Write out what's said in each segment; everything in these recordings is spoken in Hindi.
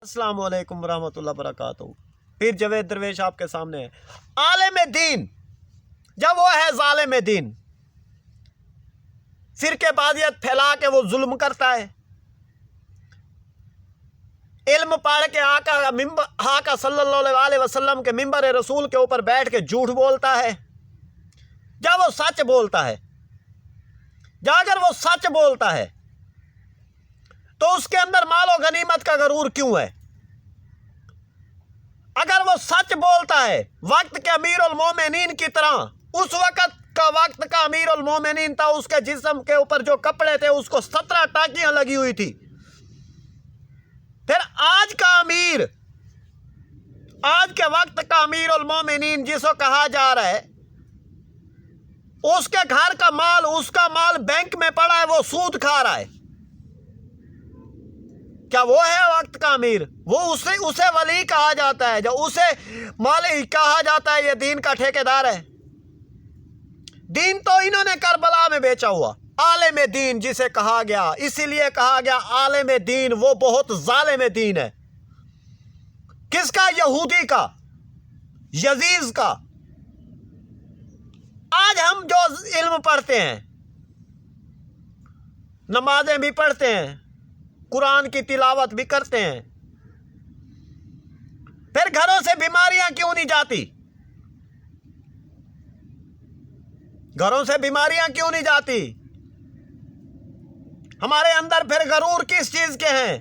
अस्सलाम वालेकुम रहमतुल्लाह बरकातहू। फिर जवेद दरवेश आपके सामने है। आलिम दीन जब वो है जालिम दीन, फिरकेबाजियत फैला के वो जुल्म करता है, इल्म पढ़ के आका सल्लल्लाहु अलैहि वसल्लम के मिंबर रसूल के ऊपर बैठ के झूठ बोलता है, जब वो सच बोलता है, अगर वो सच बोलता है तो उसके अंदर मालो गनीमत का गरूर क्यों है? अगर वो सच बोलता है वक्त के अमीरुल मोमिनीन की तरह, उस वक्त का वक्त का अमीरुल मोमिनीन था, उसके जिस्म के ऊपर जो कपड़े थे उसको 17 टाकियां लगी हुई थी। फिर आज का अमीर, आज के वक्त का अमीरुल मोमिनीन जिसको कहा जा रहा है, उसके घर का माल, उसका माल बैंक में पड़ा है, वो सूद खा रहा है। क्या वो है वक्त का अमीर? वो उसे वली कहा जाता है, जो उसे मालिक कहा जाता है, ये दीन का ठेकेदार है। दीन तो इन्होंने करबला में बेचा हुआ। आलिम दीन जिसे कहा गया, इसीलिए कहा गया आलिम दीन, वो बहुत जालिम दीन है। किसका? यहूदी का, यजीज का। आज हम जो इल्म पढ़ते हैं, नमाजें भी पढ़ते हैं, कुरान की तिलावत भी करते हैं, फिर घरों से बीमारियां क्यों नहीं जाती? घरों से बीमारियां क्यों नहीं जाती? हमारे अंदर फिर गरूर किस चीज के हैं?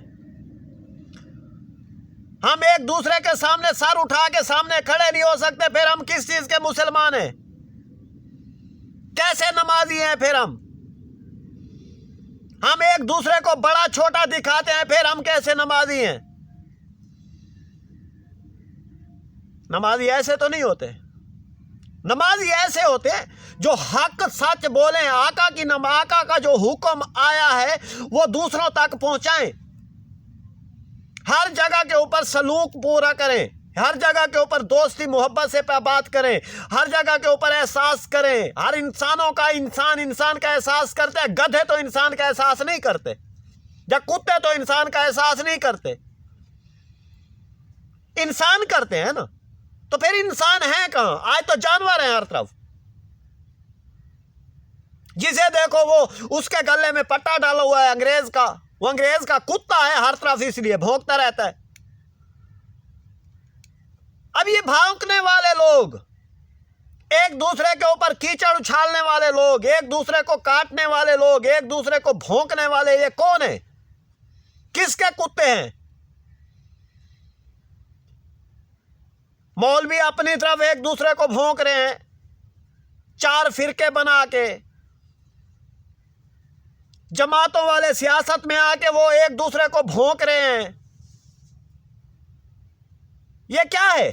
हम एक दूसरे के सामने सर उठा के सामने खड़े नहीं हो सकते, फिर हम किस चीज के मुसलमान हैं? कैसे नमाजी हैं? फिर हम एक दूसरे को बड़ा छोटा दिखाते हैं, फिर हम कैसे नमाजी हैं? नमाजी ऐसे तो नहीं होते। नमाजी ऐसे होते हैं जो हक सच बोलें, आका का जो हुक्म आया है वो दूसरों तक पहुंचाएं, हर जगह के ऊपर सलूक पूरा करें, हर जगह के ऊपर दोस्ती मोहब्बत से बात करें, हर जगह के ऊपर एहसास करें। हर इंसानों का इंसान का एहसास करते हैं। गधे तो इंसान का एहसास नहीं करते, या कुत्ते तो इंसान का एहसास नहीं करते। इंसान करते हैं ना, तो फिर इंसान है कहां? आज तो जानवर हैं हर तरफ। जिसे देखो वो उसके गले में पट्टा डाला हुआ है अंग्रेज का, वो अंग्रेज का कुत्ता है हर तरफ, इसलिए भौंकता रहता है। अब ये भौंकने वाले लोग, एक दूसरे के ऊपर कीचड़ उछालने वाले लोग, एक दूसरे को काटने वाले लोग, एक दूसरे को भौंकने वाले, ये कौन है? किसके कुत्ते हैं? मौलवी अपनी तरफ एक दूसरे को भौंक रहे हैं, 4 फिरके बना के। जमातों वाले सियासत में आके वो एक दूसरे को भौंक रहे हैं। ये क्या है?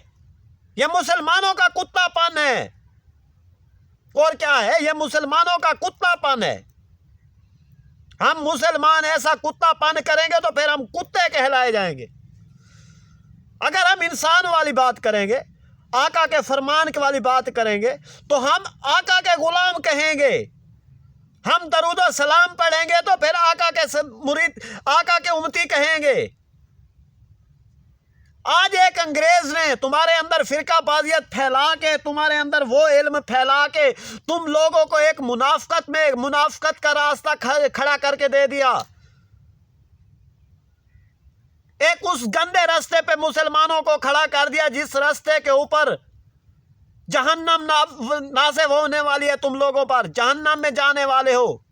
ये मुसलमानों का कुत्तापन है। और क्या है? ये मुसलमानों का कुत्तापन है। हम मुसलमान ऐसा कुत्तापन करेंगे तो फिर हम कुत्ते कहलाए जाएंगे। अगर हम इंसान वाली बात करेंगे, आका के फरमान के वाली बात करेंगे, तो हम आका के गुलाम कहेंगे। हम दरूद और सलाम पढ़ेंगे तो फिर आका के मुरीद, आका के उम्मती कहेंगे। आज एक अंग्रेज ने तुम्हारे अंदर फिरकाबाजियत फैला के, तुम्हारे अंदर वो इल्म फैला के तुम लोगों को एक मुनाफकत का रास्ता खड़ा करके दे दिया। एक उस गंदे रास्ते पे मुसलमानों को खड़ा कर दिया, जिस रास्ते के ऊपर जहन्नम नाज़िल होने वाली है। तुम लोगों पर जहन्नम में जाने वाले हो।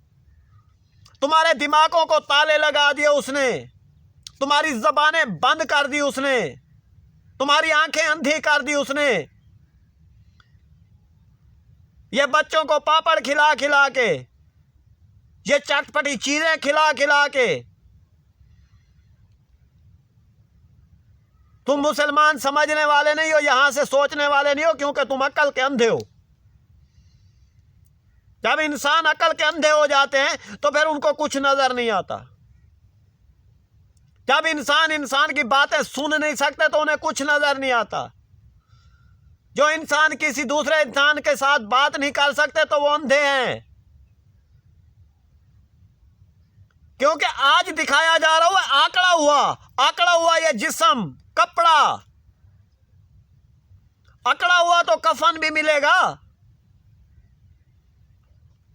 तुम्हारे दिमागों को ताले लगा दिए उसने, तुम्हारी जबानें बंद कर दी उसने, तुम्हारी आंखें अंधी कर दी उसने। ये बच्चों को पापड़ खिला खिला के, ये चटपटी चीजें खिला खिला के तुम मुसलमान समझने वाले नहीं हो, यहां से सोचने वाले नहीं हो, क्योंकि तुम अकल के अंधे हो। जब इंसान अकल के अंधे हो जाते हैं तो फिर उनको कुछ नजर नहीं आता। जब इंसान की बातें सुन नहीं सकते तो उन्हें कुछ नजर नहीं आता। जो इंसान किसी दूसरे इंसान के साथ बात नहीं कर सकते तो वो अंधे हैं। क्योंकि आज दिखाया जा रहा है आकड़ा हुआ ये जिस्म, कपड़ा अकड़ा हुआ तो कफन भी मिलेगा।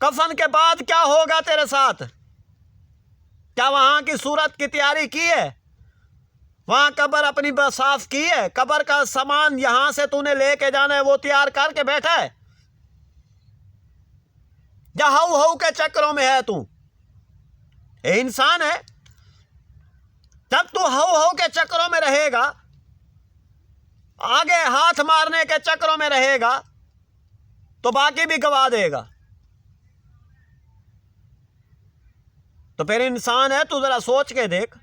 कफन के बाद क्या होगा तेरे साथ? क्या वहां की सूरत की तैयारी की है? वहां कब्र अपनी साफ की है? कब्र का सामान यहां से तूने लेके जाना है, वो तैयार करके बैठा है? या हाउ हाउ के चक्रों में है तू? ये इंसान है। जब तू हाउ हाउ के चक्रों में रहेगा, आगे हाथ मारने के चक्रों में रहेगा, तो बाकी भी गवा देगा। तो फिर इंसान है तू, जरा सोच के देख,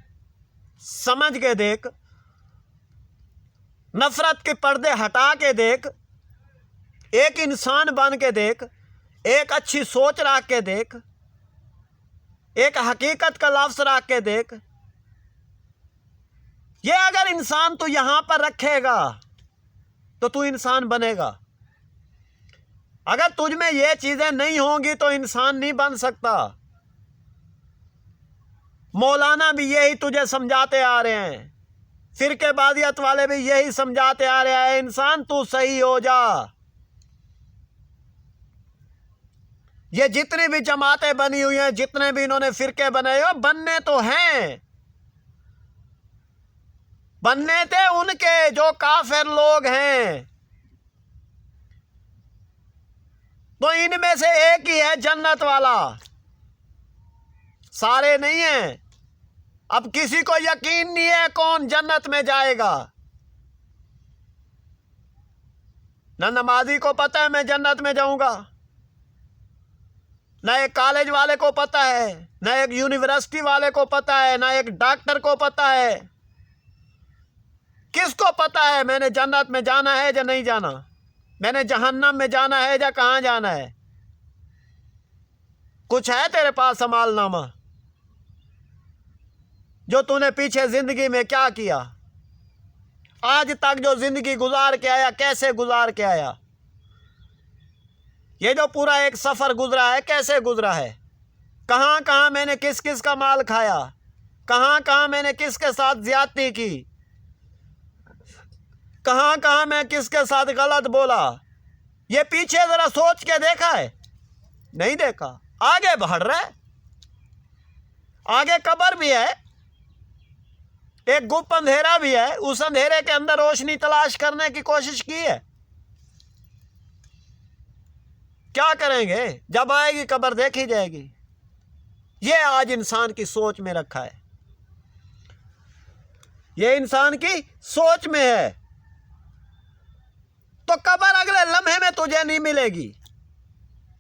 समझ के देख, नफरत के पर्दे हटा के देख, एक इंसान बन के देख, एक अच्छी सोच रख के देख, एक हकीकत का लफ्ज रख के देख। ये अगर इंसान तू यहां पर रखेगा तो तू इंसान बनेगा। अगर तुझ में ये चीजें नहीं होंगी तो इंसान नहीं बन सकता। मौलाना भी यही तुझे समझाते आ रहे हैं, फिरकेबादियत वाले भी यही समझाते आ रहे हैं, इंसान तू सही हो जा। ये जितनी भी जमातें बनी हुई हैं, जितने भी इन्होंने फिरके बनाए हो, बनने तो हैं, बनने थे उनके जो काफिर लोग हैं। तो इनमें से एक ही है जन्नत वाला, सारे नहीं हैं। अब किसी को यकीन नहीं है कौन जन्नत में जाएगा। ना नमाजी को पता है मैं जन्नत में जाऊंगा, ना एक कॉलेज वाले को पता है, ना एक यूनिवर्सिटी वाले को पता है, ना एक डॉक्टर को पता है। किसको पता है मैंने जन्नत में जाना है या नहीं जाना, मैंने जहन्नम में जाना है या कहां जाना है? कुछ है तेरे पास अमालनामा जो तूने पीछे जिंदगी में क्या किया, आज तक जो जिंदगी गुजार के आया, कैसे गुजार के आया? ये जो पूरा एक सफर गुजरा है, कैसे गुजरा है? कहां कहां मैंने किस किस का माल खाया, कहां कहां मैंने किसके साथ ज्यादती की, कहां कहां मैं किसके साथ गलत बोला? ये पीछे जरा सोच के देखा है? नहीं देखा। आगे बढ़ रहा है, आगे कब्र भी है, एक गुप्त अंधेरा भी है, उस अंधेरे के अंदर रोशनी तलाश करने की कोशिश की है। क्या करेंगे? जब आएगी कब्र देखी जाएगी। ये आज इंसान की सोच में रखा है, ये इंसान की सोच में है। तो कब्र अगले लम्हे में तुझे नहीं मिलेगी।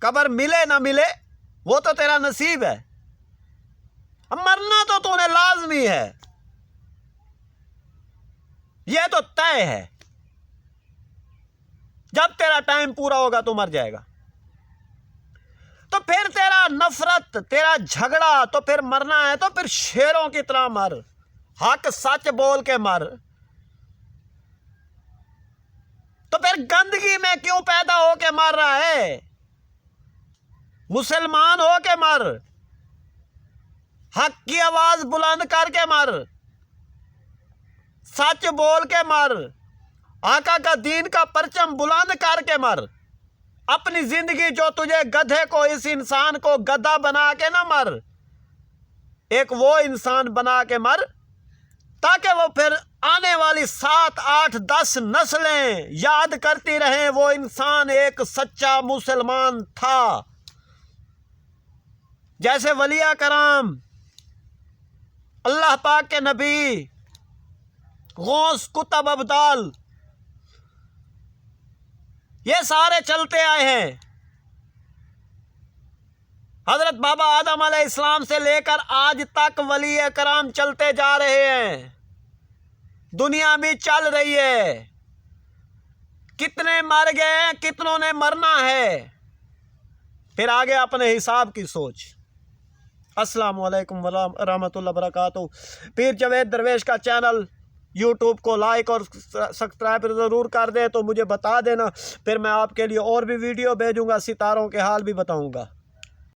कब्र मिले ना मिले वो तो तेरा नसीब है, अब मरना तो तूने लाजमी है, यह तो तय है। जब तेरा टाइम पूरा होगा तो मर जाएगा। तो फिर तेरा नफरत, तेरा झगड़ा, तो फिर मरना है तो फिर शेरों की तरह मर, हक सच बोल के मर। तो फिर गंदगी में क्यों पैदा होके मर रहा है? मुसलमान होके मर, हक की आवाज बुलंद करके मर, सच बोल के मर, आका का दीन का परचम बुलंद करके मर। अपनी जिंदगी जो तुझे गधे को, इस इंसान को गधा बना के ना मर, एक वो इंसान बना के मर ताकि वो फिर आने वाली 7, 8, 10 नस्लें याद करती रहें वो इंसान एक सच्चा मुसलमान था। जैसे वलिया कराम, अल्लाह पाक के नबी, गौस, कुतुब, अब्दाल, ये सारे चलते आए हैं। हजरत बाबा आदम अलैहिस्सलाम से लेकर आज तक वली कराम चलते जा रहे हैं, दुनिया भी चल रही है। कितने मर गए हैं, कितनों ने मरना है, फिर आगे अपने हिसाब की सोच। अस्सलाम वालेकुम रहमतुल्लाह बरकातहू। पीर जावेद दरवेश का चैनल यूट्यूब को लाइक और सब्सक्राइब ज़रूर कर दे, तो मुझे बता देना, फिर मैं आपके लिए और भी वीडियो भेजूंगा, सितारों के हाल भी बताऊंगा।